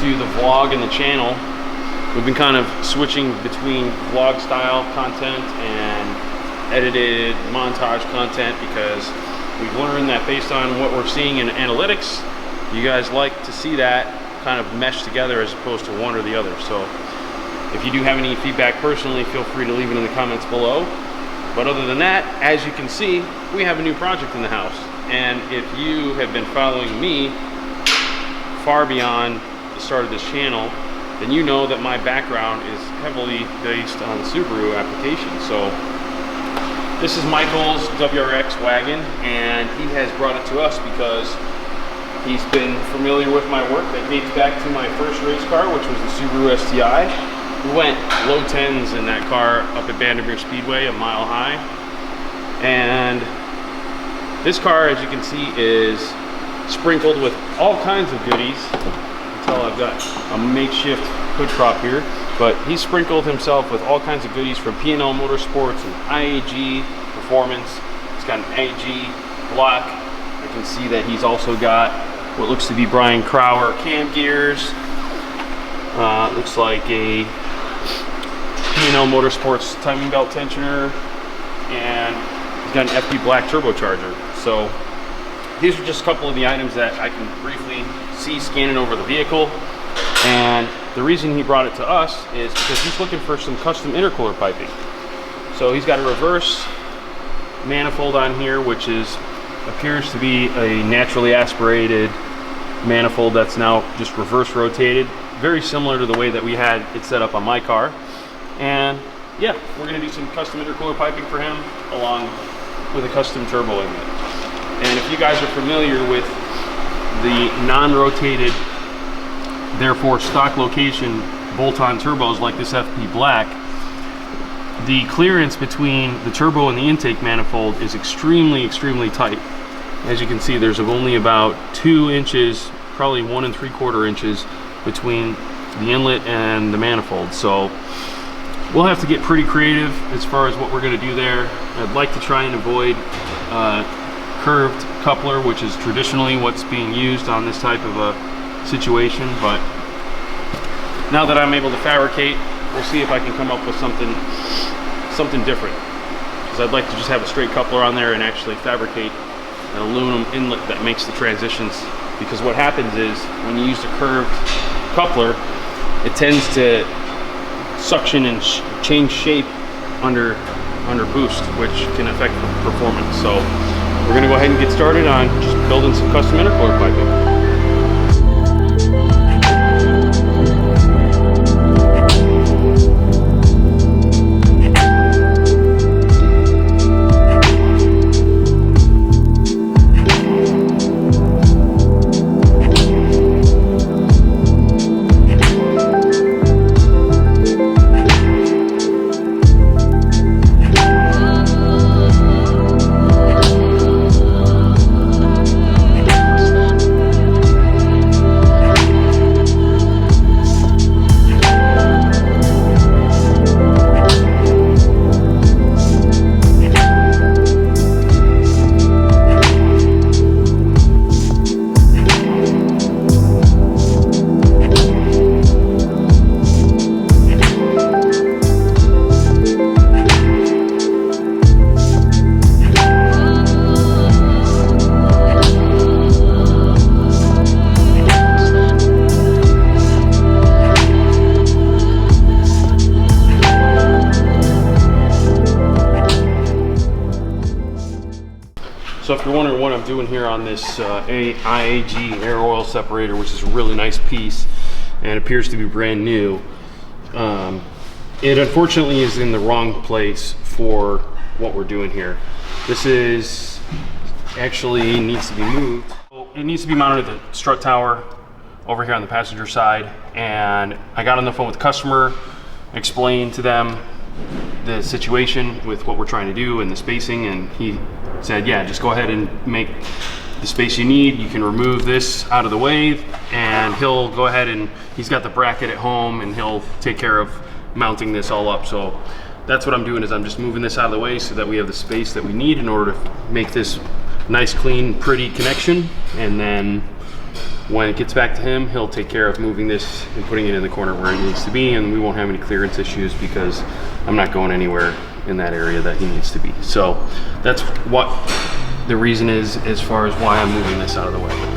to the vlog and the channel. We've been kind of switching between vlog style content and edited montage content because we've learned that based on what we're seeing in analytics, you guys like to see that kind of mesh together as opposed to one or the other. So if you do have any feedback personally, feel free to leave it in the comments below. But other than that, as you can see, we have a new project in the house. And if you have been following me far beyond the start of this channel, then you know that my background is heavily based on Subaru application. So this is Michael's WRX wagon, and he has brought it to us because he's been familiar with my work that dates back to my first race car, which was the Subaru STI. We went low 10s in that car up at Vandermeer Speedway, a mile high. And this car, as you can see, is sprinkled with all kinds of goodies. You can tell I've got a makeshift hood prop here, but he sprinkled himself with all kinds of goodies from P&L Motorsports and IAG Performance. He's got an AG block. I can see that he's also got what looks to be Brian Crower cam gears. Looks like a P&L Motorsports timing belt tensioner, and he's got an FP Black turbocharger. So these are just a couple of the items that I can briefly see scanning over the vehicle. And the reason he brought it to us is because he's looking for some custom intercooler piping. So he's got a reverse manifold on here, which appears to be a naturally aspirated manifold that's now just reverse rotated, very similar to the way that we had it set up on my car. And yeah, we're gonna do some custom intercooler piping for him along with a custom turbo inlet. And if you guys are familiar with the non-rotated, therefore stock location bolt-on turbos like this FP Black, the clearance between the turbo and the intake manifold is extremely tight. As you can see, there's only about 2 inches, probably 1 3/4 inches between the inlet and the manifold. So we'll have to get pretty creative as far as what we're going to do there. I'd like to try and avoid curved coupler, which is traditionally what's being used on this type of a situation, but now that I'm able to fabricate, we'll see if I can come up with something different, because I'd like to just have a straight coupler on there and actually fabricate an aluminum inlet that makes the transitions. Because what happens is when you use a curved coupler, it tends to suction and change shape under boost, which can affect performance. So we're going to go ahead and get started on just building some custom intercooler piping. So if you're wondering what I'm doing here on this IAG air oil separator, which is a really nice piece and appears to be brand new, it unfortunately is in the wrong place for what we're doing here. This is actually needs to be moved. It needs to be mounted at the strut tower over here on the passenger side, and I got on the phone with the customer, explained to them the situation with what we're trying to do and the spacing, and he said, yeah, just go ahead and make the space you need. You can remove this out of the way, and he'll go ahead and he's got the bracket at home, and he'll take care of mounting this all up. So that's what I'm doing, is I'm just moving this out of the way so that we have the space that we need in order to make this nice, clean, pretty connection. And then when it gets back to him, he'll take care of moving this and putting it in the corner where it needs to be, and we won't have any clearance issues because I'm not going anywhere in that area that he needs to be. So that's what the reason is as far as why I'm moving this out of the way.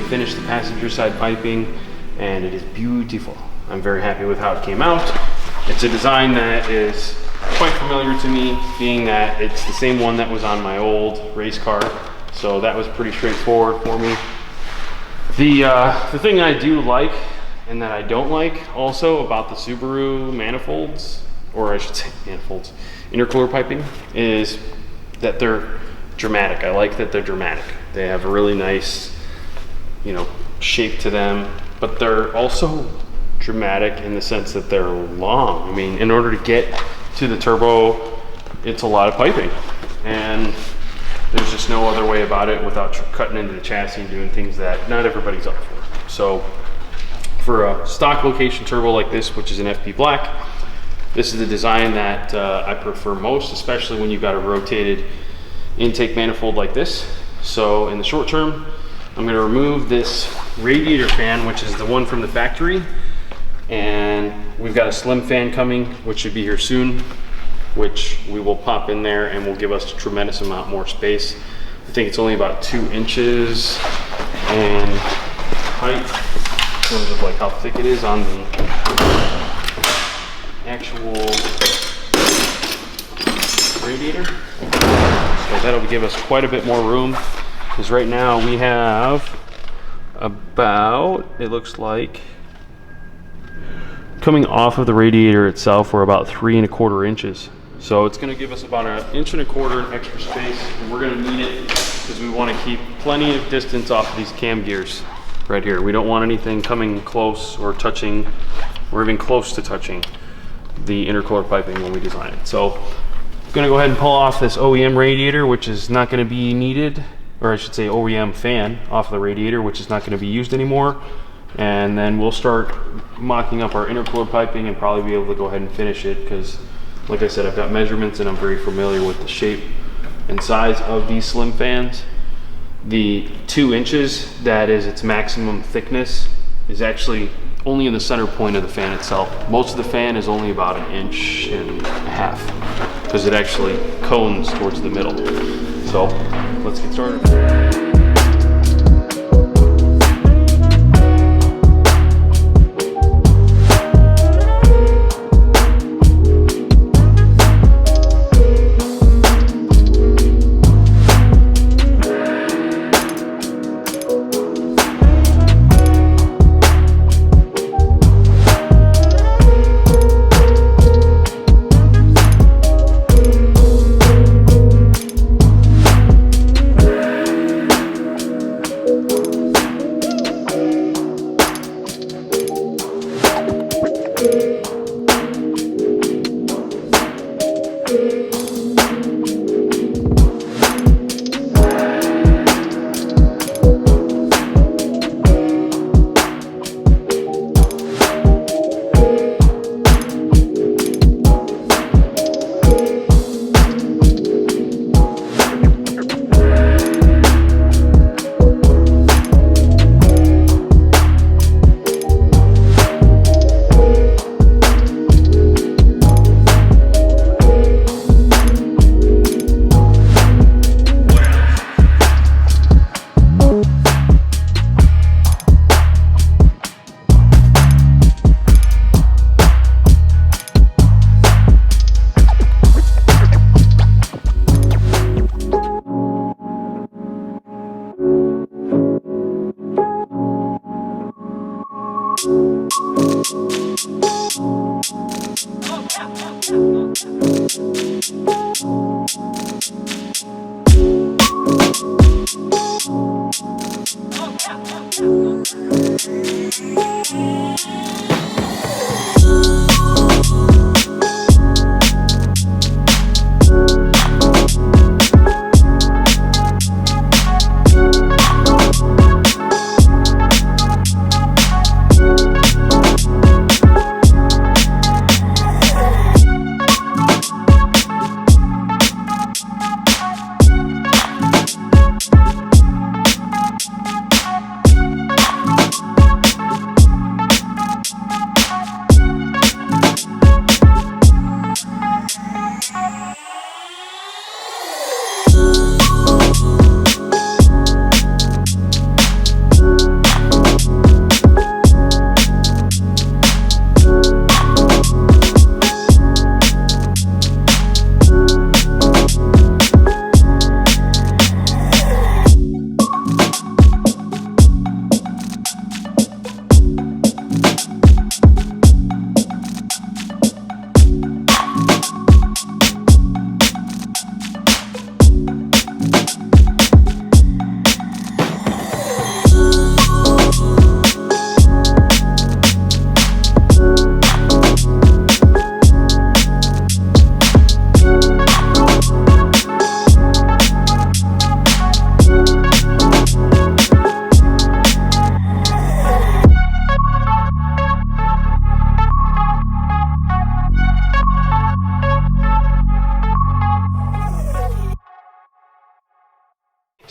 Finished the passenger side piping and it is beautiful. I'm very happy with how it came out. It's a design that is quite familiar to me, being that it's the same one that was on my old race car, so that was pretty straightforward for me. The thing I do like and that I don't like also about the Subaru manifolds, or I should say manifolds, intercooler piping, is that they're dramatic. I like that they're dramatic. They have a really nice, you know, shape to them, but they're also dramatic in the sense that they're long. I mean, in order to get to the turbo, it's a lot of piping, and there's just no other way about it without cutting into the chassis and doing things that not everybody's up for. So for a stock location turbo like this, which is an FP Black, this is the design that I prefer most, especially when you've got a rotated intake manifold like this. So in the short term, I'm going to remove this radiator fan, which is the one from the factory, and we've got a slim fan coming, which should be here soon, which we will pop in there and will give us a tremendous amount more space. I think it's only about 2 inches in height in terms of like how thick it is on the actual radiator. So that'll give us quite a bit more room, because right now we have about, it looks like, coming off of the radiator itself, we're about 3¼ inches So it's going to give us about 1.25 inches extra space, and we're going to need it because we want to keep plenty of distance off of these cam gears right here. We don't want anything coming close or touching, or even close to touching the intercooler piping when we design it. So I'm going to go ahead and pull off this OEM radiator, which is not going to be needed, or I should say OEM fan off the radiator, which is not going to be used anymore. And then we'll start mocking up our intercooler piping and probably be able to go ahead and finish it because, like I said, I've got measurements and I'm very familiar with the shape and size of these slim fans. The 2 inches, that is its maximum thickness, is actually only in the center point of the fan itself. Most of the fan is only about 1.5 inches because it actually cones towards the middle. So let's get started.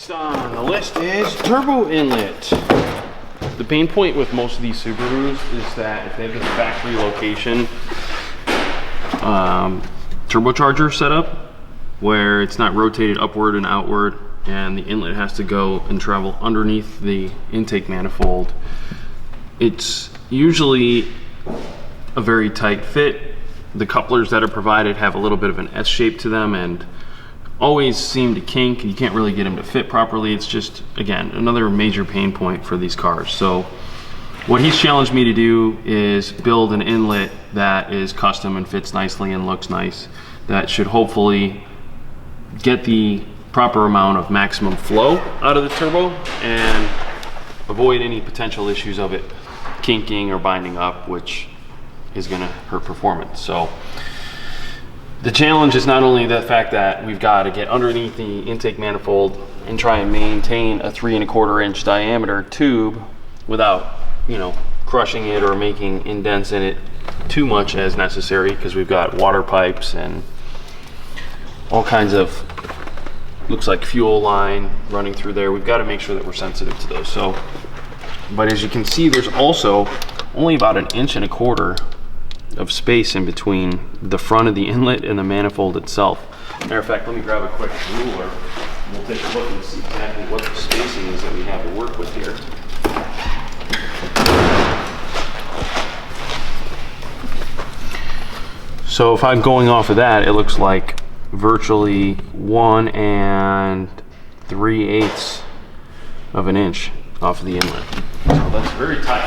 Next on the list is turbo inlet. The pain point with most of these Subarus is that if they have this factory location turbocharger setup where it's not rotated upward and outward and the inlet has to go and travel underneath the intake manifold, it's usually a very tight fit. The couplers that are provided have a little bit of an S shape to them and always seem to kink. You can't really get them to fit properly. It's just, again, another major pain point for these cars. So what he's challenged me to do is build an inlet that is custom and fits nicely and looks nice. that should hopefully get the proper amount of maximum flow out of the turbo and avoid any potential issues of it kinking or binding up, which is going to hurt performance. So the challenge is not only the fact that we've got to get underneath the intake manifold and try and maintain a 3 1/4 inch diameter tube without, you know, crushing it or making indents in it too much as necessary, because we've got water pipes and all kinds of, looks like fuel line running through there. We've got to make sure that we're sensitive to those. So, but as you can see, there's also only about 1 1/4 inch of space in between the front of the inlet and the manifold itself. Matter of fact, let me grab a quick ruler. We'll take a look and see exactly what the spacing is that we have to work with here. So if I'm going off of that, it looks like virtually 1 3/8 of an inch off of the inlet. So that's very tight.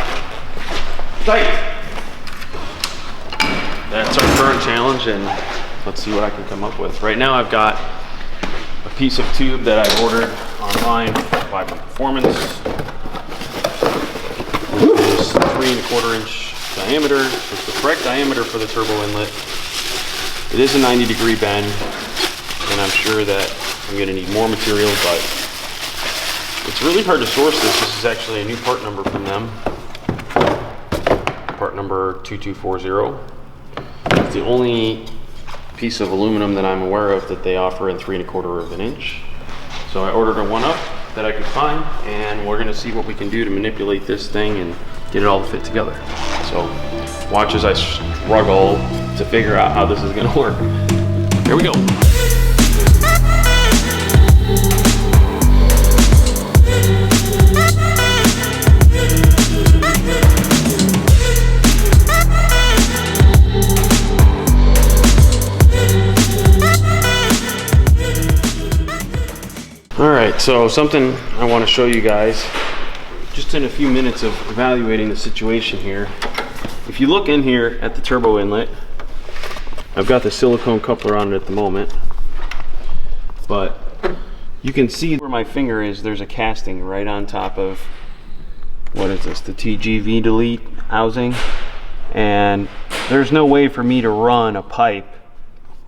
That's our current challenge, and let's see what I can come up with. Right now I've got a piece of tube that I ordered online by Performance. It's 3 1/4 inch diameter. It's the correct diameter for the turbo inlet. It is a 90-degree bend, and I'm sure that I'm going to need more material, but it's really hard to source this. This is actually a new part number from them. Part number 2240. It's the only piece of aluminum that I'm aware of that they offer in 3 1/4 of an inch. So I ordered a 1-up that I could find, and we're gonna see what we can do to manipulate this thing and get it all to fit together. So watch as I struggle to figure out how this is gonna work. Here we go. All right, so something I want to show you guys, just in a few minutes of evaluating the situation here. If you look in here at the turbo inlet, I've got the silicone coupler on it at the moment, but you can see where my finger is, there's a casting right on top of, what is this, the TGV delete housing, and there's no way for me to run a pipe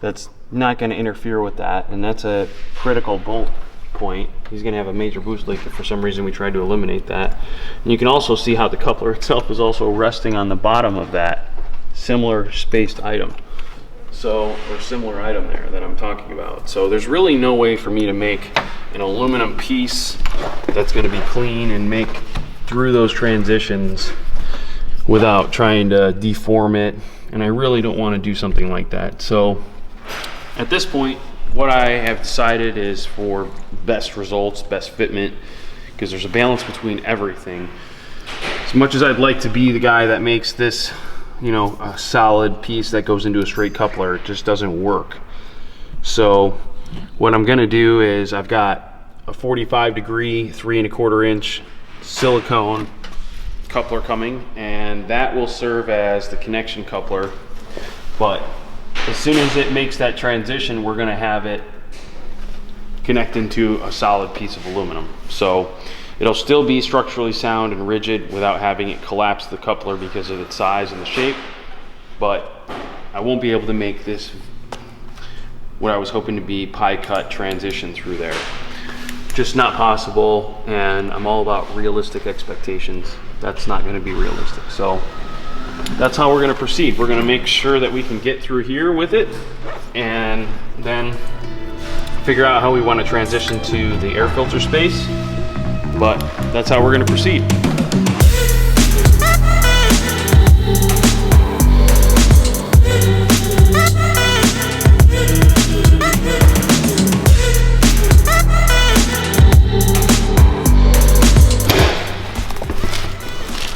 that's not going to interfere with that, and that's a critical bolt point. He's going to have a major boost leak if for some reason we tried to eliminate that. And you can also see how the coupler itself is also resting on the bottom of that similar spaced item. So, or similar item there that I'm talking about. So there's really no way for me to make an aluminum piece that's going to be clean and make through those transitions without trying to deform it. And I really don't want to do something like that. So at this point, what I have decided is for best results, best fitment, because there's a balance between everything. As much as I'd like to be the guy that makes this, you know, a solid piece that goes into a straight coupler, it just doesn't work. So what I'm gonna do is I've got a 45-degree, 3 1/4 inch silicone coupler coming, and that will serve as the connection coupler. But as soon as it makes that transition, we're gonna have it connect into a solid piece of aluminum. So it'll still be structurally sound and rigid without having it collapse the coupler because of its size and the shape, but I won't be able to make this, what I was hoping to be pie cut transition through there. Just not possible, and I'm all about realistic expectations. That's not gonna be realistic. So that's how we're going to proceed. We're going to make sure that we can get through here with it, and then figure out how we want to transition to the air filter space. But that's how we're going to proceed.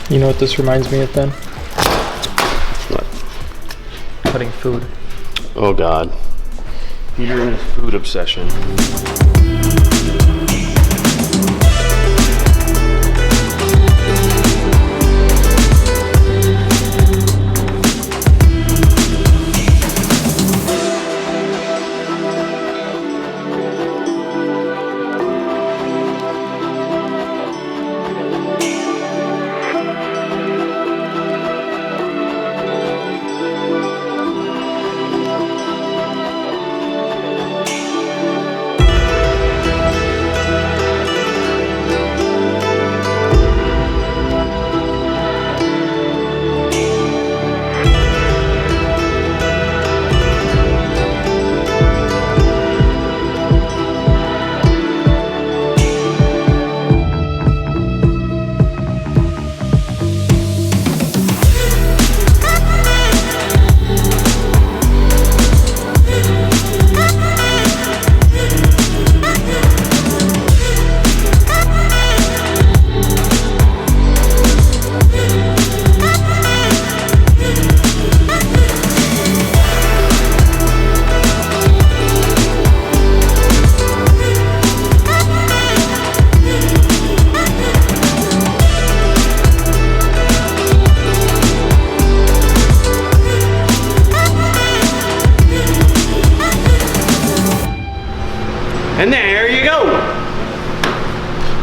You know what this reminds me of, Ben? What? Cutting food. Oh God. Peter and his food obsession.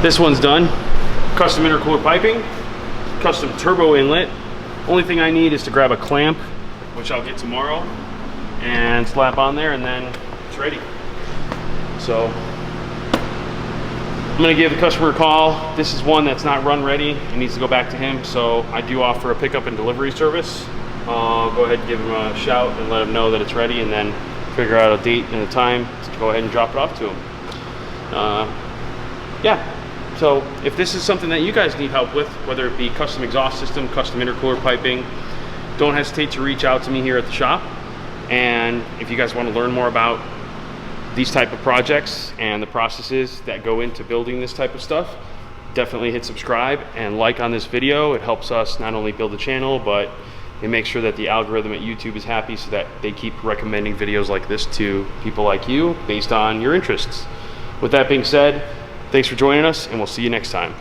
This one's done. Custom intercooler piping, custom turbo inlet. Only thing I need is to grab a clamp, which I'll get tomorrow, and slap on there, and then it's ready. So I'm gonna give the customer a call. This is one that's not run ready. It needs to go back to him. So I do offer a pickup and delivery service. Go ahead and give him a shout and let him know that it's ready, and then figure out a date and a time to go ahead and drop it off to him. Yeah. So if this is something that you guys need help with, whether it be custom exhaust system, custom intercooler piping, don't hesitate to reach out to me here at the shop. And if you guys want to learn more about these type of projects and the processes that go into building this type of stuff, definitely hit subscribe and like on this video. It helps us not only build the channel, but it makes sure that the algorithm at YouTube is happy so that they keep recommending videos like this to people like you based on your interests. With that being said, thanks for joining us, and we'll see you next time.